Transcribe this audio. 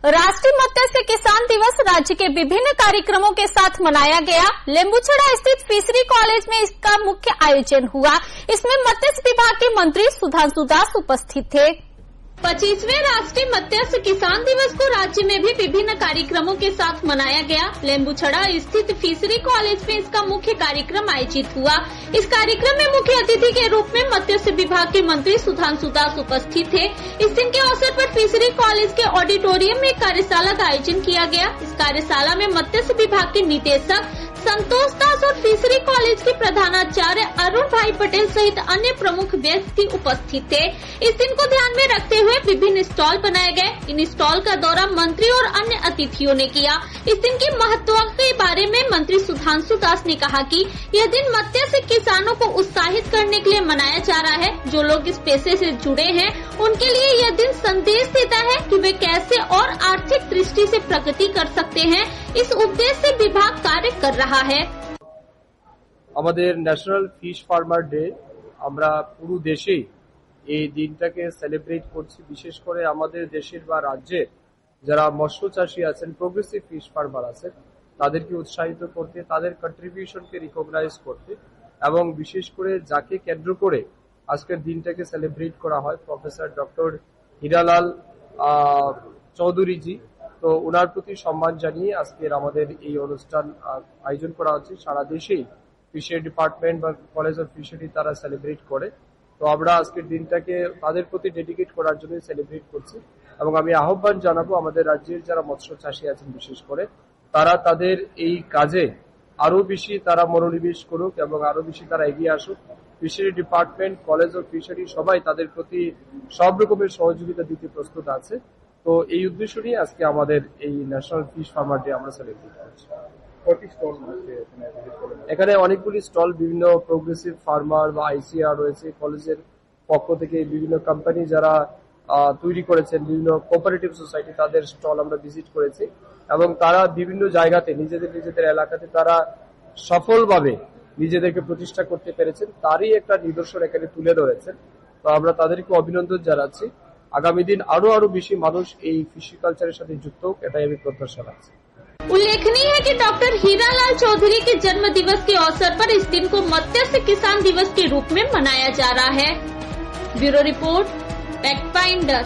राष्ट्रीय मत्स्य किसान दिवस राज्य के विभिन्न कार्यक्रमों के साथ मनाया गया। लेम्बुछड़ा स्थित फिशरी कॉलेज में इसका मुख्य आयोजन हुआ। इसमें मत्स्य विभाग के मंत्री सुधांशु दास उपस्थित थे। 25वें राष्ट्रीय मत्स्य किसान दिवस को राज्य में भी विभिन्न कार्यक्रमों के साथ मनाया गया। लेम्बुछड़ा स्थित फिशरी कॉलेज में इसका मुख्य कार्यक्रम आयोजित हुआ। इस कार्यक्रम में मुख्य अतिथि के रूप में मत्स्य विभाग के मंत्री सुधांशु दास उपस्थित थे। इस दिन के अवसर पर फिशरी कॉलेज के ऑडिटोरियम में कार्यशाला का आयोजन किया गया। इस कार्यशाला में मत्स्य विभाग के निदेशक संतोष दास और फिशरी कॉलेज के प्रधानाचार्य अरुण भाई पटेल सहित अन्य प्रमुख व्यक्ति उपस्थित थे। इस दिन को ध्यान में रखते हुए विभिन्न स्टॉल बनाए गए। इन स्टॉल का दौरा मंत्री और अन्य अतिथियों ने किया। इस दिन के महत्व के बारे में मंत्री सुधांशु दास ने कहा कि यह दिन मत्स्य किसानों को उत्साहित करने के लिए मनाया जा रहा है। जो लोग इस पेशे से जुड़े हैं उनके लिए यह दिन संदेश देता है कि वे कैसे और आर्थिक दृष्टि से प्रगति कर सकते हैं। इस उद्देश्य से विभाग कार्य कर रहा है। আমাদের ন্যাশনাল ফিশ ফার্মার ডে আমরা পুরো দেশে এই দিনটাকে সেলিব্রেট করছি। বিশেষ করে আমাদের দেশের বা রাজ্যের যারা মৎস্য চাষী আছেন, প্রোগ্রেসিভ ফিশ ফার্মার আছেন, তাদেরকে উৎসাহিত করতে, তাদের কন্ট্রিবিউশনকে রিকগনাইজ করতে এবং বিশেষ করে যাকে কেন্দ্র করে আজকের দিনটাকে সেলিব্রেট করা হয়, প্রফেসর ডক্টর হীরালাল চৌধুরীজি, তো ওনার প্রতি সম্মান জানিয়ে আজকের আমাদের এই অনুষ্ঠান আয়োজন করা হচ্ছে। সারা দেশেই ফিশারি ডিপার্টমেন্ট বা কলেজ অফ ফিশারি তারা সেলিব্রেট করে। তো আমরা আজকের দিনটাকে তাদের প্রতি ডেডিকেট করার জন্য সেলিব্রেট করছি এবং আমি আহ্বান জানাবো আমাদের রাজ্যের যারা মৎস্য চাষী আছেন বিশেষ করে তারা তাদের এই কাজে আরো বেশি তারা মনোনিবেশ করুক এবং আরো বেশি তারা এগিয়ে আসুক। Fishery department, college of fishery সবাই তাদের প্রতি সব রকমের সহযোগিতা দিতে প্রস্তুত আছে। তো এই উদ্দেশ্য নিয়ে আজকে আমাদের এই ন্যাশনাল ফিশ ফার্মার ডে আমরা সেলিব্রেট করছি। এখানে অনেকগুলি স্টল, বিভিন্ন প্রোগ্রেসিভ ফার্মার বা আইসিআর রয়েছে, কলেজের পক্ষ থেকে বিভিন্ন কোম্পানি যারা তৈরি করেছেন, বিভিন্ন কোঅপারেটিভ সোসাইটি, তাদের স্টল আমরা ভিজিট করেছি এবং তারা বিভিন্ন জায়গাতে নিজেদের এলাকাতে তারা সফলভাবে নিজেদেরকে প্রতিষ্ঠা করতে পেরেছেন, তারই একটা নিদর্শন এখানে তুলে ধরেছেন। তো আমরা তাদেরকে অভিনন্দন জানাচ্ছি। आगामी दिन आरो बेशी मानुष এই ফিশি কালচারের সাথে যুক্ত হোক, এটাই আমি প্রত্যাশা রাখছি। उल्लेखनीय है कि डॉक्टर हीरालाल चौधरी के जन्म दिवस के अवसर पर इस दिन को मत्स्य किसान दिवस के रूप में मनाया जा रहा है। Bureau report, fact finder.